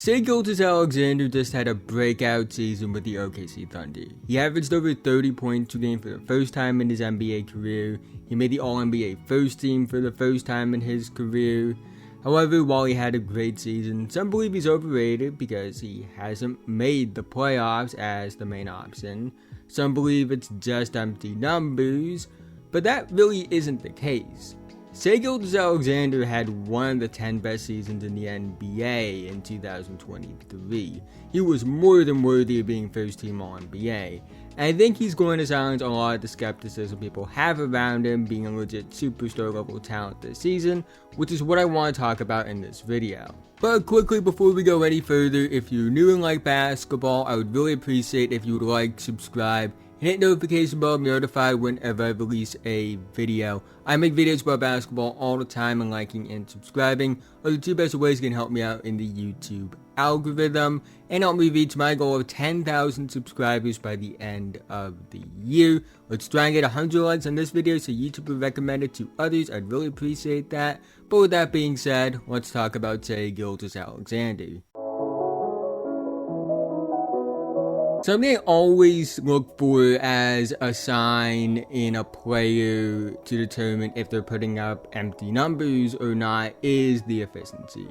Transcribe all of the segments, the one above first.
Shai Gilgeous Alexander just had a breakout season with the OKC Thunder. He averaged over 30 points per game for the first time in his NBA career. He made the All-NBA first team for the first time in his career. However, while he had a great season, some believe he's overrated because he hasn't made the playoffs as the main option. Some believe it's just empty numbers, but that really isn't the case. Shai Gilgeous Alexander had one of the 10 best seasons in the NBA in 2023. He was more than worthy of being first team All-NBA. And I think he's going to silence a lot of the skepticism people have around him being a legit superstar level talent this season, which is what I want to talk about in this video. But quickly before we go any further, if you're new and like basketball, I would really appreciate if you would like, subscribe, and hit notification bell to be notified whenever I release a video. I make videos about basketball all the time, and liking and subscribing are the two best ways you can help me out in the YouTube algorithm and help me reach my goal of 10,000 subscribers by the end of the year. Let's try and get 100 likes on this video so YouTube will recommend it to others. I'd really appreciate that. But with that being said, let's talk about Shai Gilgeous Alexander. Something I always look for as a sign in a player to determine if they're putting up empty numbers or not is the efficiency.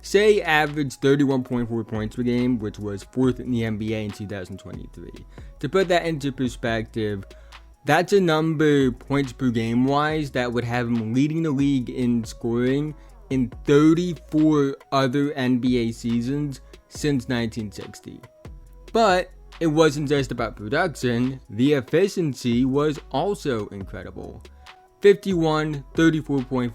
Shai averaged 31.4 points per game, which was 4th in the NBA in 2023. To put that into perspective, that's a number points per game wise that would have him leading the league in scoring in 34 other NBA seasons since 1960. But it wasn't just about production, the efficiency was also incredible. 51, 34.5,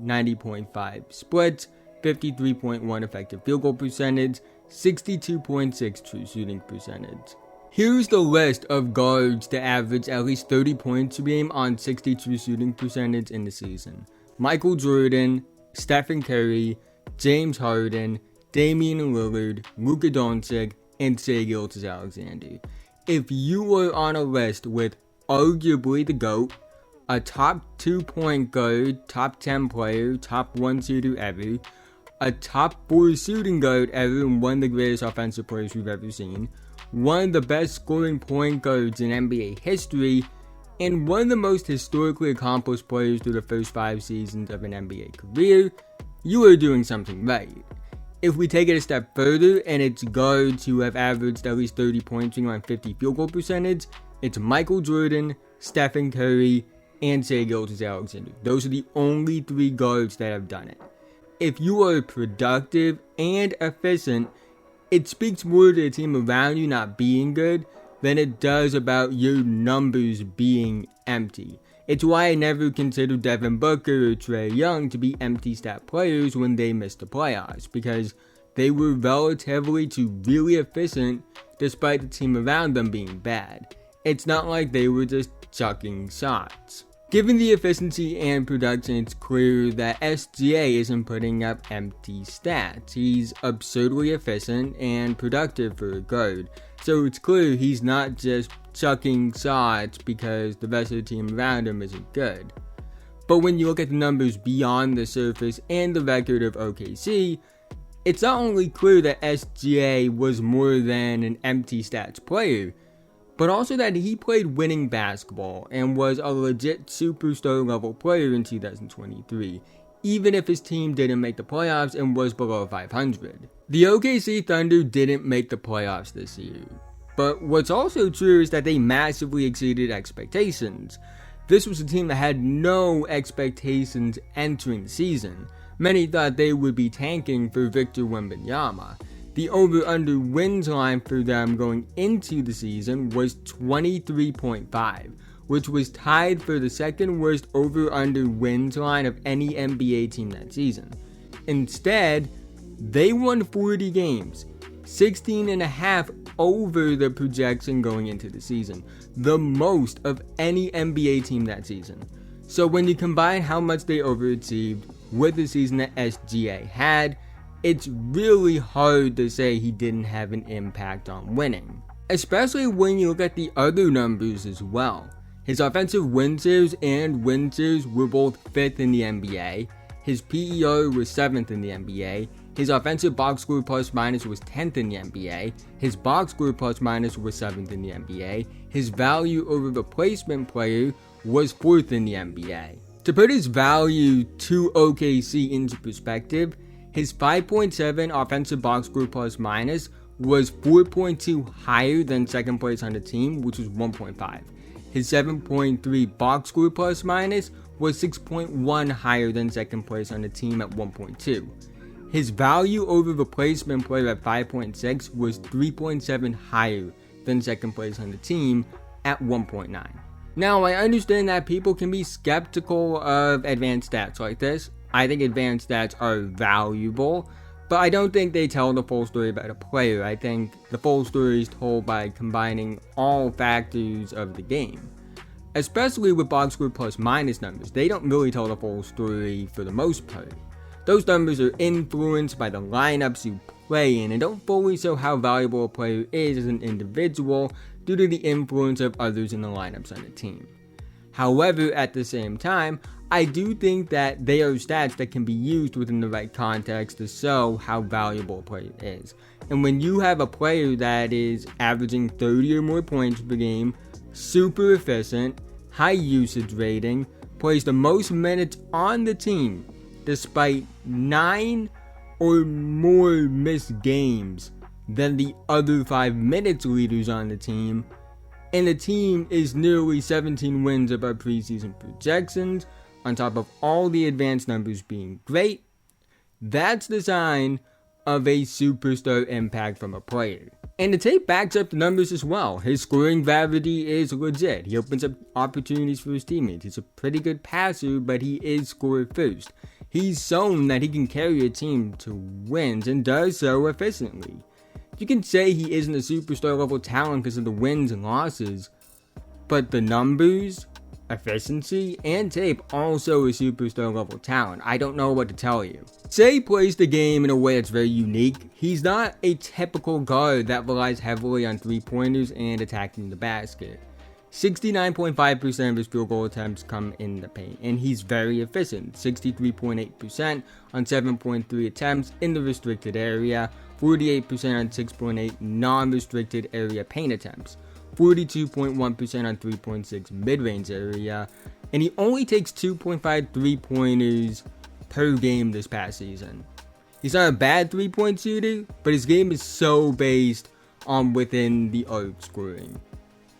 90.5 splits, 53.1 effective field goal percentage, 62.6 true shooting percentage. Here's the list of guards to average at least 30 points per game on 60 true shooting percentage in the season. Michael Jordan, Stephen Curry, James Harden, Damian Lillard, Luka Doncic, and Shai Gilgeous Alexander. If you were on a list with arguably the GOAT, a top 2 point guard, top 10 player, top 1 shooter ever, a top 4 shooting guard ever, and one of the greatest offensive players we've ever seen, one of the best scoring point guards in NBA history, and one of the most historically accomplished players through the first 5 seasons of an NBA career, you are doing something right. If we take it a step further, and it's guards who have averaged at least 30 points on 50 field goal percentage, it's Michael Jordan, Stephen Curry, and Shai Gilgeous Alexander. Those are the only 3 guards that have done it. If you are productive and efficient, it speaks more to the team around you not being good than it does about your numbers being empty. It's why I never consider Devin Booker or Trae Young to be empty stat players when they missed the playoffs, because they were relatively to really efficient despite the team around them being bad. It's not like they were just chucking shots. Given the efficiency and production, it's clear that SGA isn't putting up empty stats. He's absurdly efficient and productive for a guard. So it's clear he's not just chucking shots because the rest of the team around him isn't good. But when you look at the numbers beyond the surface and the record of OKC, it's not only clear that SGA was more than an empty stats player, but also that he played winning basketball and was a legit superstar level player in 2023, even if his team didn't make the playoffs and was below 500. The OKC Thunder didn't make the playoffs this year, but what's also true is that they massively exceeded expectations. This was a team that had no expectations entering the season. Many thought they would be tanking for Victor Wembanyama. The over-under wins line for them going into the season was 23.5, which was tied for the second worst over-under wins line of any NBA team that season. Instead, they won 40 games, 16.5 over the projection going into the season, the most of any NBA team that season. So when you combine how much they overachieved with the season that SGA had, it's really hard to say he didn't have an impact on winning. Especially when you look at the other numbers as well. His offensive win shares and win shares were both 5th in the NBA. His PER was 7th in the NBA. His offensive box score plus minus was 10th in the NBA. His box score plus minus was 7th in the NBA. His value over replacement player was 4th in the NBA. To put his value to OKC into perspective, his 5.7 offensive box score plus minus was 4.2 higher than second place on the team, which was 1.5. His 7.3 box score plus minus was 6.1 higher than second place on the team at 1.2. His value over replacement player at 5.6 was 3.7 higher than second place on the team at 1.9. Now, I understand that people can be skeptical of advanced stats like this. I think advanced stats are valuable, but I don't think they tell the full story about a player. I think the full story is told by combining all factors of the game. Especially with box score plus minus numbers, they don't really tell the full story for the most part. Those numbers are influenced by the lineups you play in and don't fully show how valuable a player is as an individual due to the influence of others in the lineups on the team. However, at the same time, I do think that they are stats that can be used within the right context to show how valuable a player is. And when you have a player that is averaging 30 or more points per game, super efficient, high usage rating, plays the most minutes on the team, despite 9 or more missed games than the other 5 minutes leaders on the team, and the team is nearly 17 wins above preseason projections, on top of all the advanced numbers being great, that's the sign of a superstar impact from a player. And the tape backs up the numbers as well. His scoring gravity is legit. He opens up opportunities for his teammates. He's a pretty good passer, but he is scorer first. He's shown that he can carry a team to wins and does so efficiently. You can say he isn't a superstar level talent because of the wins and losses, but the numbers, efficiency, and tape also a superstar level talent. I don't know what to tell you. Shai plays the game in a way that's very unique. He's not a typical guard that relies heavily on 3-pointers and attacking the basket. 69.5% of his field goal attempts come in the paint, and he's very efficient. 63.8% on 7.3 attempts in the restricted area, 48% on 6.8 non-restricted area paint attempts, 42.1% on 3.6 mid-range area, and he only takes 2.5 3-pointers per game this past season. He's not a bad 3-point shooter, but his game is so based on within the arc scoring.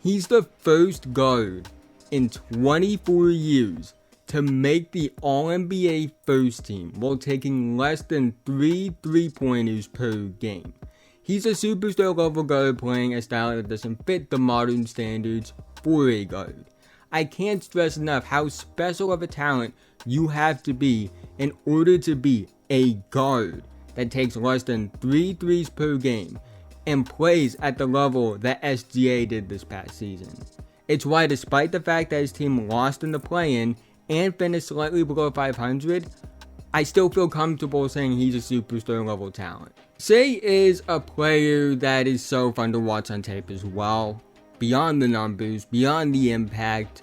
He's the first guard in 24 years to make the All-NBA first team while taking less than 3 3-pointers per game. He's a superstar level guard playing a style that doesn't fit the modern standards for a guard. I can't stress enough how special of a talent you have to be in order to be a guard that takes less than 3 threes per game and plays at the level that SGA did this past season. It's why, despite the fact that his team lost in the play-in and finished slightly below 500, I still feel comfortable saying he's a superstar level talent. Shai is a player that is so fun to watch on tape as well. Beyond the numbers, beyond the impact,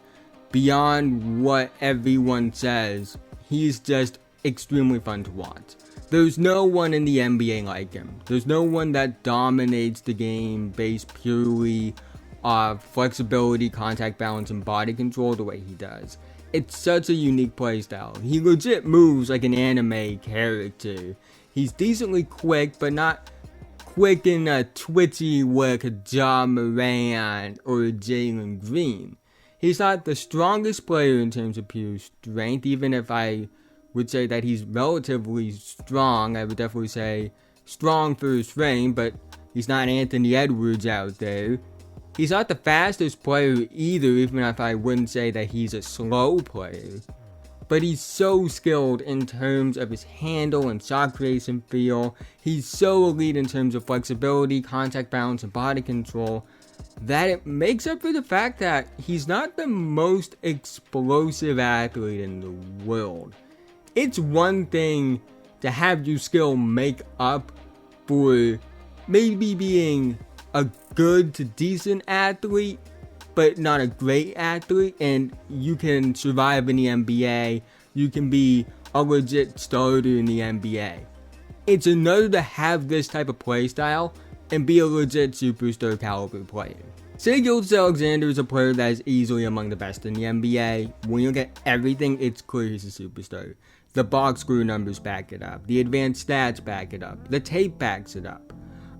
beyond what everyone says, he's just extremely fun to watch. There's no one in the NBA like him. There's no one that dominates the game based purely off flexibility, contact balance, and body control the way he does. It's such a unique playstyle. He legit moves like an anime character. He's decently quick, but not quick in a twitchy way like a Ja Morant or a Jalen Green. He's not the strongest player in terms of pure strength, even if I would say that he's relatively strong. I would definitely say strong for his frame, but he's not Anthony Edwards out there. He's not the fastest player either, even if I wouldn't say that he's a slow player. But he's so skilled in terms of his handle and shot creation feel. He's so elite in terms of flexibility, contact balance, and body control that it makes up for the fact that he's not the most explosive athlete in the world. It's one thing to have your skill make up for maybe being a good to decent athlete, but not a great athlete, and you can survive in the NBA. You can be a legit starter in the NBA. It's another to have this type of play style and be a legit superstar caliber player. Shai Gilgeous Alexander is a player that is easily among the best in the NBA. When you look at everything, it's clear he's a superstar. The box score numbers back it up. The advanced stats back it up. The tape backs it up.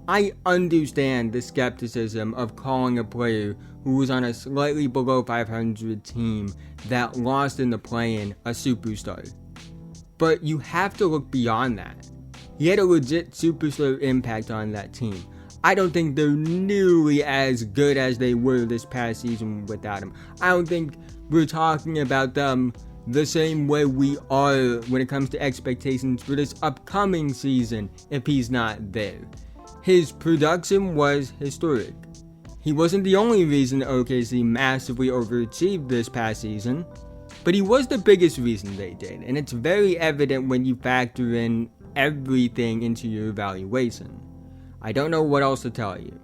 I understand the skepticism of calling a player who was on a slightly below 500 team that lost in the play-in a superstar. But you have to look beyond that. He had a legit superstar impact on that team. I don't think they're nearly as good as they were this past season without him. I don't think we're talking about them the same way we are when it comes to expectations for this upcoming season if he's not there. His production was historic. He wasn't the only reason OKC massively overachieved this past season, but he was the biggest reason they did, and it's very evident when you factor in everything into your evaluation. I don't know what else to tell you.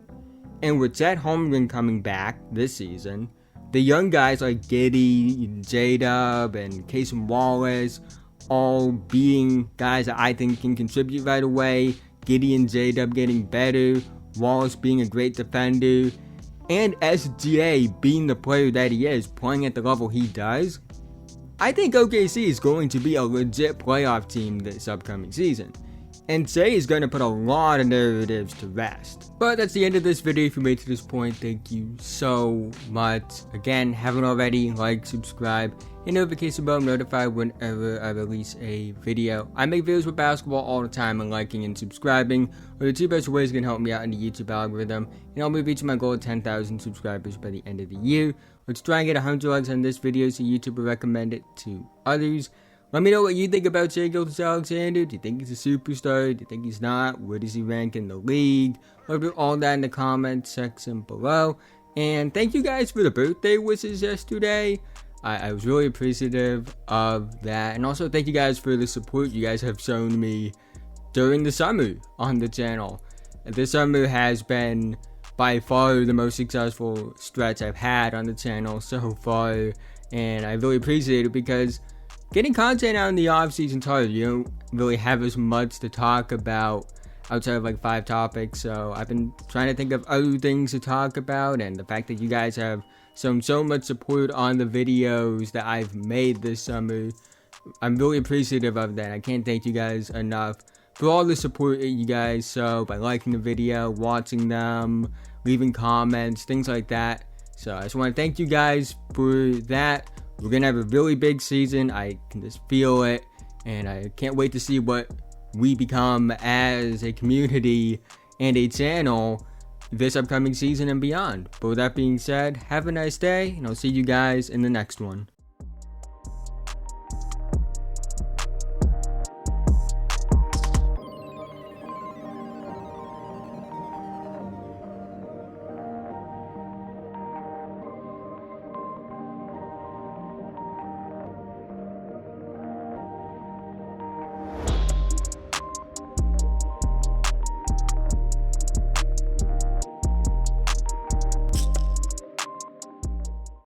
And with Chet Holmgren coming back this season, the young guys like Giddy, J-Dub, and Casey Wallace all being guys that I think can contribute right away. Giddy and J-Dub getting better, Wallace being a great defender, and SGA being the player that he is, playing at the level he does. I think OKC is going to be a legit playoff team this upcoming season. And Shai is going to put a lot of narratives to rest. But that's the end of this video. If you made it to this point, thank you so much. Again, haven't already, like, subscribe, and notification bell notified whenever I release a video. I make videos with basketball all the time, and liking and subscribing are the two best ways you can help me out in the YouTube algorithm. And I'll be reaching my goal of 10,000 subscribers by the end of the year. Let's try and get 100 likes on this video so YouTube will recommend it to others. Let me know what you think about Shai Gilgeous Alexander. Do you think he's a superstar? Do you think he's not? Where does he rank in the league? I'll do all that in the comments section below. And thank you guys for the birthday wishes yesterday. I was really appreciative of that. And also thank you guys for the support you guys have shown me during the summer on the channel. This summer has been by far the most successful stretch I've had on the channel so far. And I really appreciate it because getting content out in the off-season's hard. You don't really have as much to talk about outside of like 5 topics. So I've been trying to think of other things to talk about. And the fact that you guys have shown so much support on the videos that I've made this summer, I'm really appreciative of that. I can't thank you guys enough for all the support that you guys show by liking the video, watching them, leaving comments, things like that. So I just want to thank you guys for that. We're going to have a really big season. I can just feel it. And I can't wait to see what we become as a community and a channel this upcoming season and beyond. But with that being said, have a nice day. And I'll see you guys in the next one.